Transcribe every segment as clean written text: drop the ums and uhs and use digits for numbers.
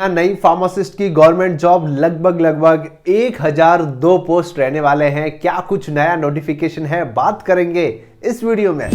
नई फार्मासिस्ट की government job लगभग 1002 पोस्ट रहने वाले हैं। क्या कुछ नया नोटिफिकेशन है, बात करेंगे इस वीडियो में।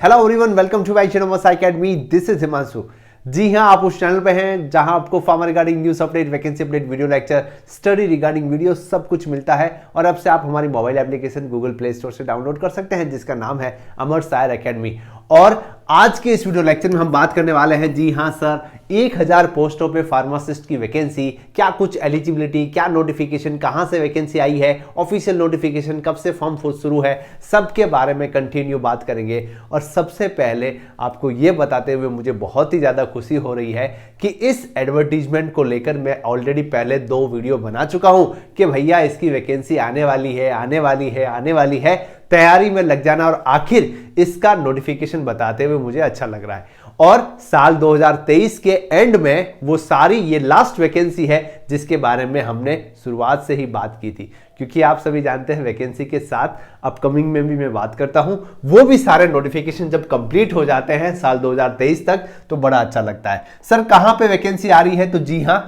Hello everyone, welcome to my channel academy. This is Himanshu. जी हाँ, आप उस चैनल पे हैं जहां आपको pharma regarding news update, vacancy update, video lecture, study regarding video सब कुछ मिलता है। और अब से आप हमारी mobile application Google Play Store से डाउनलोड कर सकते हैं, जिसका नाम है अमर सायर अकेडमी। और आज के इस वीडियो लेक्चर में हम बात करने वाले हैं, जी हाँ सर, 1000 पोस्टों पे फार्मासिस्ट की वैकेंसी, क्या कुछ एलिजिबिलिटी, क्या नोटिफिकेशन, कहां से वैकेंसी आई है, ऑफिशियल नोटिफिकेशन कब से फॉर्म शुरू है, सबके बारे में कंटिन्यू बात करेंगे। और सबसे पहले आपको यह बताते हुए मुझे बहुत ही ज्यादा खुशी हो रही है कि इस एडवर्टीजमेंट को लेकर मैं ऑलरेडी पहले 2 वीडियो बना चुका हूं कि भैया इसकी वैकेंसी आने वाली है, आने वाली है, आने वाली है, तैयारी में लग जाना। और आखिर इसका नोटिफिकेशन बताते हुए मुझे अच्छा लग रहा है। और साल 2023 के एंड में वो सारी ये लास्ट वैकेंसी है जिसके बारे में हमने शुरुआत से ही बात की थी, क्योंकि आप सभी जानते हैं वैकेंसी के साथ अपकमिंग में भी मैं बात करता हूं। वो भी सारे नोटिफिकेशन जब कंप्लीट हो जाते हैं साल 2023 तक तो बड़ा अच्छा लगता है। सर कहां पे वैकेंसी आ रही है, तो जी हां,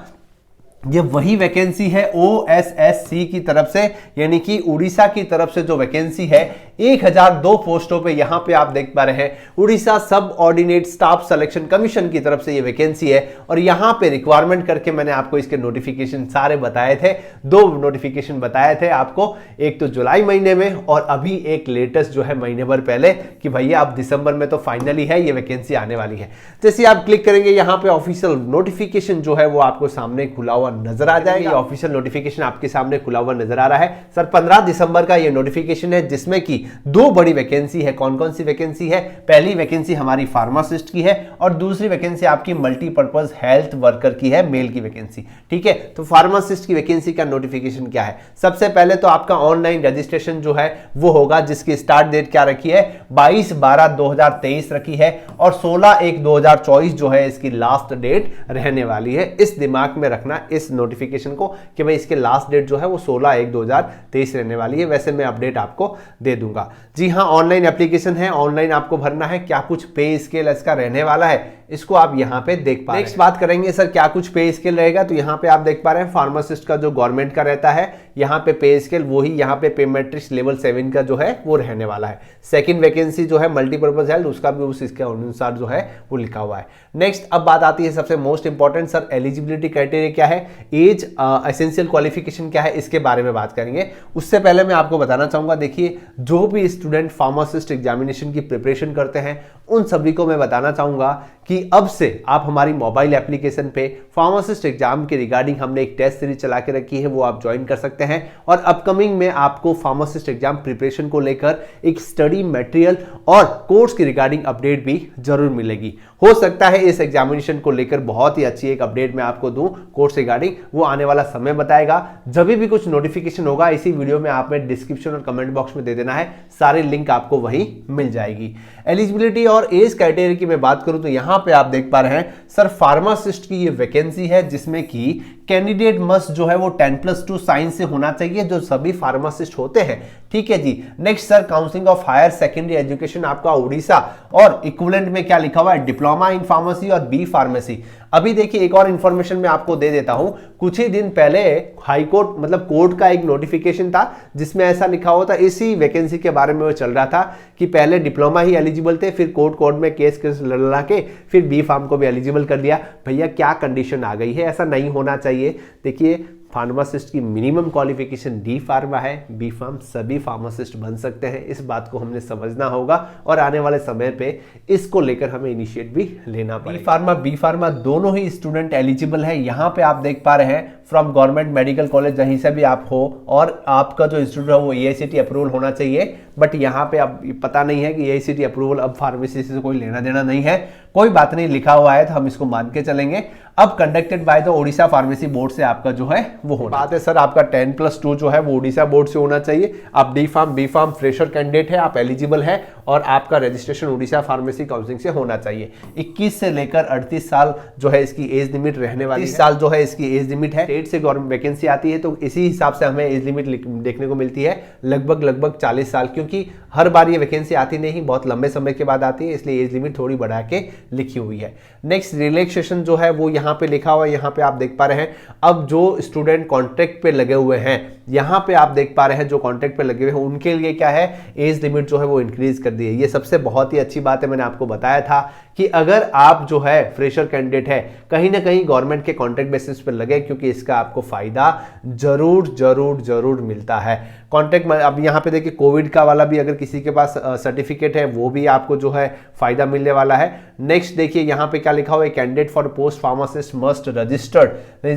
ये वही वैकेंसी है OSSC की तरफ से, यानी कि उड़ीसा की तरफ से जो वैकेंसी है 1002 पोस्टों पे यहां पे आप देख पा रहे हैं। उड़ीसा सब ऑर्डिनेट स्टाफ सिलेक्शन कमीशन की तरफ से ये वैकेंसी है। और यहां पे रिक्वायरमेंट करके मैंने आपको इसके नोटिफिकेशन सारे बताए थे। 2 नोटिफिकेशन बताए थे आपको, एक तो जुलाई महीने में और अभी एक लेटेस्ट जो है महीने भर पहले, कि भैया अब दिसंबर में तो फाइनली है ये वैकेंसी आने वाली है। जैसे आप क्लिक करेंगे यहां पे ऑफिशियल नोटिफिकेशन जो है वो आपको सामने खुला हुआ नजर आ जाएगा। ऑफिशियल नोटिफिकेशन आपके सामने खुला हुआ नजर आ रहा है। सर 15 दिसंबर का ये नोटिफिकेशन है, जिसमें कि 2 बड़ी वैकेंसी है। कौन कौन सी वैकेंसी है? पहली वैकेंसी हमारी फार्मासिस्ट की है और दूसरी वैकेंसी आपकी मल्टीपर्पज हेल्थ वर्कर की है, मेल की वैकेंसी। ठीक है, तो फार्मासिस्ट की वैकेंसी का नोटिफिकेशन क्या है? सबसे पहले तो आपका ऑनलाइन रजिस्ट्रेशन जो है वो होगा, जिसकी स्टार्ट डेट क्या रखी है? 22/12/2023 रखी है और 16/1/2024 जो है इसकी लास्ट डेट रहने वाली है। इस दिमाग में रखना इस नोटिफिकेशन को कि भाई इसके लास्ट डेट जो है वो 16/1/2023 रहने वाली है। वैसे मैं अपडेट आपको दे दूंगा। जी हां, ऑनलाइन एप्लीकेशन है, ऑनलाइन आपको भरना है। क्या कुछ पे स्केल इसका रहने वाला है इसको आप यहां पे देख पा रहे हैं। नेक्स्ट बात करेंगे सर क्या कुछ पे स्केल रहेगा, तो यहां पे आप देख पा रहे हैं फार्मासिस्ट का जो गवर्नमेंट का रहता है, यहां पे पे स्केल वही यहां पे पे मैट्रिक्स लेवल 7 का जो है वो रहने वाला है। सेकंड वैकेंसी जो है मल्टीपर्पज हेल्थ, उसका भी उस इसके अनुसार जो है वो लिखा हुआ है। नेक्स्ट अब बात आती है सबसे most important, sir eligibility criteria क्या है, एज एसेंशियल क्वालिफिकेशन क्या है, इसके बारे में बात करेंगे। उससे पहले मैं आपको बताना चाहूंगा, देखिए जो भी स्टूडेंट फार्मासिस्ट एग्जामिनेशन की प्रिपरेशन करते हैं उन सभी को मैं बताना चाहूंगा कि अब से आप हमारी मोबाइल एप्लीकेशन पे फार्मासिस्ट एग्जाम के रिगार्डिंग हमने एक टेस्ट सीरीज चला के रखी है, वो आप ज्वाइन कर सकते हैं। और अपकमिंग में आपको फार्मासिस्ट एग्जाम प्रिपरेशन को लेकर एक स्टडी मटेरियल और कोर्स की रिगार्डिंग अपडेट भी जरूर मिलेगी। हो सकता है इस एग्जामिनेशन को लेकर बहुत ही अच्छी एक अपडेट मैं आपको दूं कोर्स रिगार्डिंग, वो आने वाला समय बताएगा। जब भी कुछ नोटिफिकेशन होगा इसी वीडियो में आप में डिस्क्रिप्शन और कमेंट बॉक्स में दे देना है, सारे लिंक आपको वहीं मिल जाएगी। एलिजिबिलिटी और एज क्राइटेरिया की मैं बात करूं तो यहां पे आप देख पा रहे हैं सर फार्मासिस्ट की ये वैकेंसी है, जिसमें कि कैंडिडेट मस्ट जो है वो 10+2 साइंस से होना चाहिए, जो सभी फार्मासिस्ट होते हैं। ठीक है जी। Next sir counselling of higher secondary education आपका उड़ीसा, और इक्विवेलेंट में क्या लिखा हुआ है? डिप्लोमा इन फार्मेसी और बी फार्मेसी। अभी देखिए एक और इंफॉर्मेशन मैं आपको दे देता हूं। कुछ ही दिन पहले हाई कोर्ट मतलब कोर्ट का एक नोटिफिकेशन था जिसमें ऐसा लिखा हुआ था, इसी वैकेंसी के बारे में वो चल रहा था कि पहले डिप्लोमा ही एलिजिबल थे, फिर कोर्ट में केस लड़ा के फिर बी फार्म को भी एलिजिबल कर दिया। भैया क्या कंडीशन आ गई है, ऐसा नहीं होना चाहिए। देखिए फार्मासिस्ट की मिनिमम क्वालिफिकेशन डी फार्मा है, बी फार्म सभी फार्मासिस्ट बन सकते हैं। इस बात को हमने समझना होगा और आने वाले समय पे इसको लेकर हमें इनिशिएट भी लेना पड़ेगा। बी फार्मा दोनों ही स्टूडेंट एलिजिबल है। यहाँ पे आप देख पा रहे हैं फ्रॉम गवर्नमेंट मेडिकल कॉलेज जहीं से भी आप हो, और आपका जो इंस्टीट्यूट है वो AICTE अप्रूवल होना चाहिए। बट यहाँ पे अब पता नहीं है कि AICTE अप्रूवल अब फार्मेसी से कोई लेना देना नहीं है, कोई बात नहीं, लिखा हुआ है तो हम इसको मान के चलेंगे। अब conducted by the Odisha pharmacy board से आपका जो है वो होना बात है। सर आपका 10+2 जो है वो ओडिशा बोर्ड से होना चाहिए। आप D form B form fresher candidate है, आप एलिजिबल है और आपका रजिस्ट्रेशन उड़ीसा फार्मेसी काउंसिल से होना चाहिए। 21 से लेकर 38 साल जो है इसकी एज लिमिट रहने वाली है। 30 साल जो है इसकी एज लिमिट है। स्टेट से गवर्नमेंट वैकेंसी आती है तो इसी हिसाब से हमें एज लिमिट देखने को मिलती है, लगभग 40 साल, क्योंकि हर बार ये वैकेंसी आती नहीं, बहुत लंबे समय के बाद आती है, इसलिए एज लिमिट थोड़ी बढ़ा के लिखी हुई है। नेक्स्ट रिलैक्सेशन जो है वो यहाँ पे लिखा हुआ है, यहाँ पे आप देख पा रहे हैं। अब जो स्टूडेंट कॉन्ट्रैक्ट पे लगे हुए हैं, यहाँ पे आप देख पा रहे हैं जो कॉन्ट्रैक्ट पे लगे हुए हैं उनके लिए क्या है, एज लिमिट जो है वो इंक्रीज कर दी है। ये सबसे बहुत ही अच्छी बात है। मैंने आपको बताया था कि अगर आप जो है फ्रेशर कैंडिडेट है, कहीं ना कहीं गवर्नमेंट के कॉन्ट्रैक्ट बेसिस पर लगे, क्योंकि इसका आपको फायदा जरूर मिलता है। कॉन्ट्रैक्ट अब यहाँ पे देखिए कोविड का वाला भी अगर किसी के पास सर्टिफिकेट है वो भी आपको जो है फायदा मिलने वाला है। नेक्स्ट देखिए यहाँ पे क्या लिखा हुआ है, candidate for post pharmacist must registered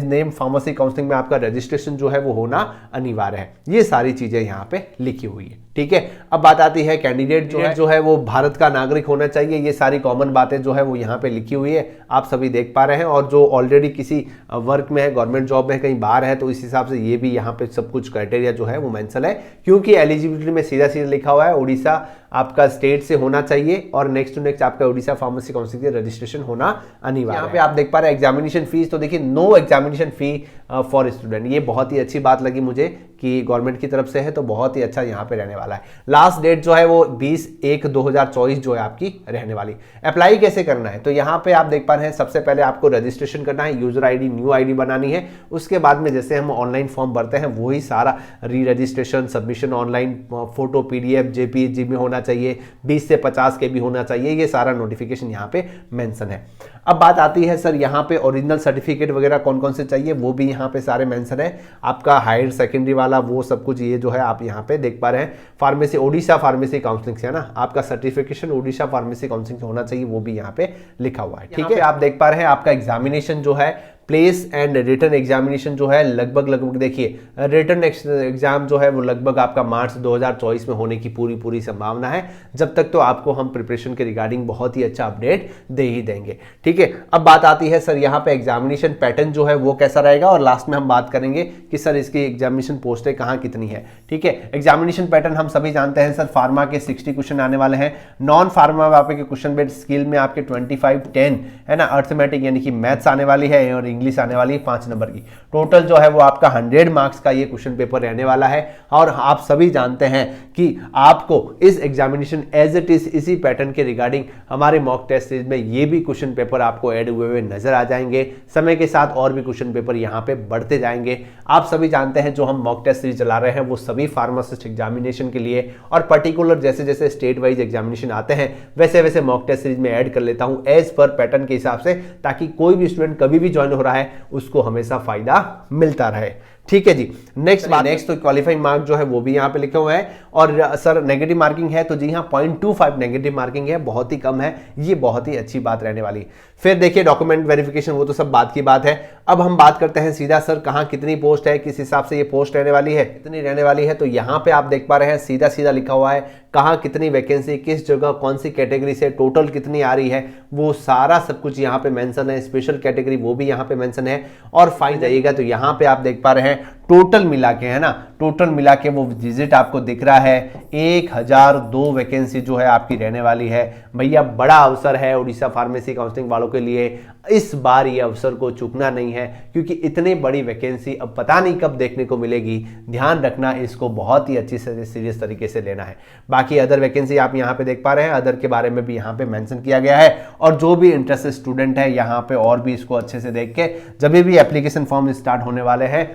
name pharmacy council में आपका रजिस्ट्रेशन जो है वो होना अनिवार्य है। ये सारी चीजें यहाँ पे लिखी हुई है, ठीक है। अब बात आती है कैंडिडेट जो है वो भारत का नागरिक होना चाहिए। ये सारी कॉमन बातें जो है वो यहाँ पे लिखी हुई है, आप सभी देख पा रहे हैं। और जो ऑलरेडी किसी वर्क में है, गवर्नमेंट जॉब में कहीं बाहर है, तो इस हिसाब से ये भी यहाँ पे सब कुछ क्राइटेरिया जो है वो मेंशन है, क्योंकि एलिजिबिलिटी में सीधा लिखा हुआ है उड़ीसा आपका स्टेट से होना चाहिए और नेक्स्ट टू नेक्स्ट आपका उड़ीसा फार्मेसी काउंसिल के रजिस्ट्रेशन होना अनिवार्य है। यहाँ पे आप देख पा रहे हैं एग्जामिनेशन फीस, तो देखिए no examination fee for student. ये बहुत ही अच्छी बात लगी मुझे कि गवर्नमेंट की तरफ से है, तो बहुत ही अच्छा यहाँ पे रहने वाला है। लास्ट डेट जो है वो 20/1/2024 जो है आपकी रहने वाली। अप्लाई कैसे करना है, तो यहाँ पे आप देख पा रहे हैं सबसे पहले आपको रजिस्ट्रेशन करना है, यूजर आईडी न्यू आईडी बनानी है। उसके बाद में जैसे हम ऑनलाइन फॉर्म भरते हैं वही सारा री registration, submission online, photo PDF JPG में होना चाहिए, 20 से 50 के भी होना चाहिए। ये सारा नोटिफिकेशन यहाँ पे मेंशन है। अब बात आती है सर यहाँ पे ओरिजिनल सर्टिफिकेट वगैरह कौन कौन से चाहिए, वो भी यहाँ पे सारे मेंशन है। आपका हायर सेकेंडरी वाला वो सब कुछ ये जो है आप यहाँ पे देख पा रहे हैं। फार्मेसी उड़ीसा फार्मेसी काउंसिल से है ना, आपका सर्टिफिकेशन उड़ीसा फार्मेसी काउंसिल से होना चाहिए, वो भी यहाँ पे लिखा हुआ है, ठीक है। आप देख पा रहे हैं आपका एग्जामिनेशन जो है प्लेस एंड रिटर्न एग्जामिनेशन जो है लगभग देखिए रिटर्न एग्जाम जो है वो लगभग आपका मार्च 2024 में होने की पूरी संभावना है। जब तक तो आपको हम प्रिपरेशन के रिगार्डिंग बहुत ही अच्छा अपडेट दे ही देंगे, ठीक है। अब बात आती है सर यहाँ पे एग्जामिनेशन पैटर्न जो है वो कैसा रहेगा, और लास्ट में हम बात करेंगे कि सर इसकी एग्जामिनेशन पोस्टें कहाँ कितनी है, ठीक है। एग्जामिनेशन पैटर्न हम सभी जानते हैं सर, फार्मा के 60 क्वेश्चन आने वाले हैं, नॉन फार्मा आपके क्वेश्चन बेस्ड स्किल में आपके 25-10 है ना, अर्थमेटिक यानी कि मैथ्स आने वाली है और इंग्लिश आने वाली है 5 नंबर की। टोटल जो है वो आपका 100 मार्क्स का ये क्वेश्चन पेपर रहने वाला है। और आप सभी जानते हैं कि आपको इस एग्जामिनेशन एज इट इज इसी पैटर्न के रिगार्डिंग हमारे मॉक टेस्ट सीरीज में ये भी क्वेश्चन पेपर आपको ऐड हुए नजर आ जाएंगे। समय के साथ और भी क्वेश्चन पेपर यहाँ पे बढ़ते जाएंगे। आप सभी जानते हैं जो हम मॉक टेस्ट सीरीज चला रहे हैं वो सभी फार्मासिस्ट एग्जामिनेशन के लिए, और पर्टिकुलर जैसे जैसे स्टेट वाइज एग्जामिनेशन आते हैं वैसे वैसे मॉक टेस्ट सीरीज में ऐड कर लेता हूं एज पर पैटर्न के हिसाब से, ताकि कोई भी स्टूडेंट कभी भी ज्वाइन हो रहा है उसको हमेशा फायदा मिलता रहे, ठीक है जी। नेक्स्ट तो क्वालिफाइंग मार्क जो है वो भी यहाँ पे लिखे हुए हैं। और सर नेगेटिव मार्किंग है, तो जी हाँ 0.25 नेगेटिव मार्किंग है, बहुत ही कम है, ये बहुत ही अच्छी बात रहने वाली। फिर देखिए डॉक्यूमेंट वेरिफिकेशन, वो तो सब बात की बात है। अब हम बात करते हैं सीधा सर कहाँ कितनी पोस्ट है, किस हिसाब से ये पोस्ट रहने वाली है, कितनी रहने वाली है। तो यहाँ पे आप देख पा रहे हैं सीधा लिखा हुआ है कहाँ कितनी वैकेंसी, किस जगह, कौन सी कैटेगरी से, टोटल कितनी आ रही है, वो सारा सब कुछ यहाँ पे मेंशन है। स्पेशल कैटेगरी वो भी यहाँ पे मेंशन है। और फाइन जाइएगा तो यहाँ पे आप देख पा रहे हैं टोटल मिला के, है ना, टोटल मिला के वो डिजिट आपको दिख रहा है 1002 वैकेंसी जो है आपकी रहने वाली है। भैया बड़ा अवसर है उड़ीसा फार्मेसी काउंसलिंग वालों के लिए, इस बार ये अवसर को चूकना नहीं है, क्योंकि इतनी बड़ी वैकेंसी अब पता नहीं कब देखने को मिलेगी। ध्यान रखना, इसको बहुत ही अच्छी से सीरियस तरीके से लेना है। बाकी अदर वैकेंसी आप यहाँ पे देख पा रहे हैं, अदर के बारे में भी यहाँ पे मेंशन किया गया है। और जो भी इंटरेस्टेड स्टूडेंट है यहाँ पे और भी इसको अच्छे से देख के, जब भी एप्लीकेशन फॉर्म स्टार्ट होने वाले हैं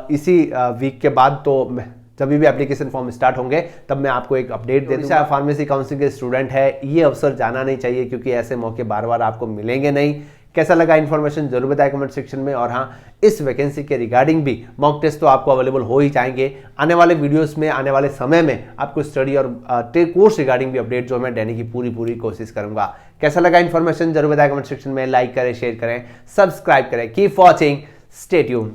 इसी वीक के बाद, तो जब भी एप्लीकेशन फॉर्म स्टार्ट होंगे तब मैं आपको एक अपडेट दे दूंगा। फार्मेसी काउंसिल के स्टूडेंट है, ये अवसर जाना नहीं चाहिए, क्योंकि ऐसे मौके बार बार आपको मिलेंगे नहीं। कैसा लगा इन्फॉर्मेशन जरूर बताएं कमेंट सेक्शन में। और हाँ, इस वैकेंसी के रिगार्डिंग भी मॉक टेस्ट तो आपको अवेलेबल हो ही जाएंगे। आने वाले वीडियोस में, आने वाले समय में आपको स्टडी और कोर्स रिगार्डिंग भी अपडेट जो मैं देने की पूरी कोशिश करूंगा। कैसा लगा इन्फॉर्मेशन जरूर बताएं कमेंट सेक्शन में। लाइक करें, शेयर करें, सब्सक्राइब करें। Keep watching, stay tuned.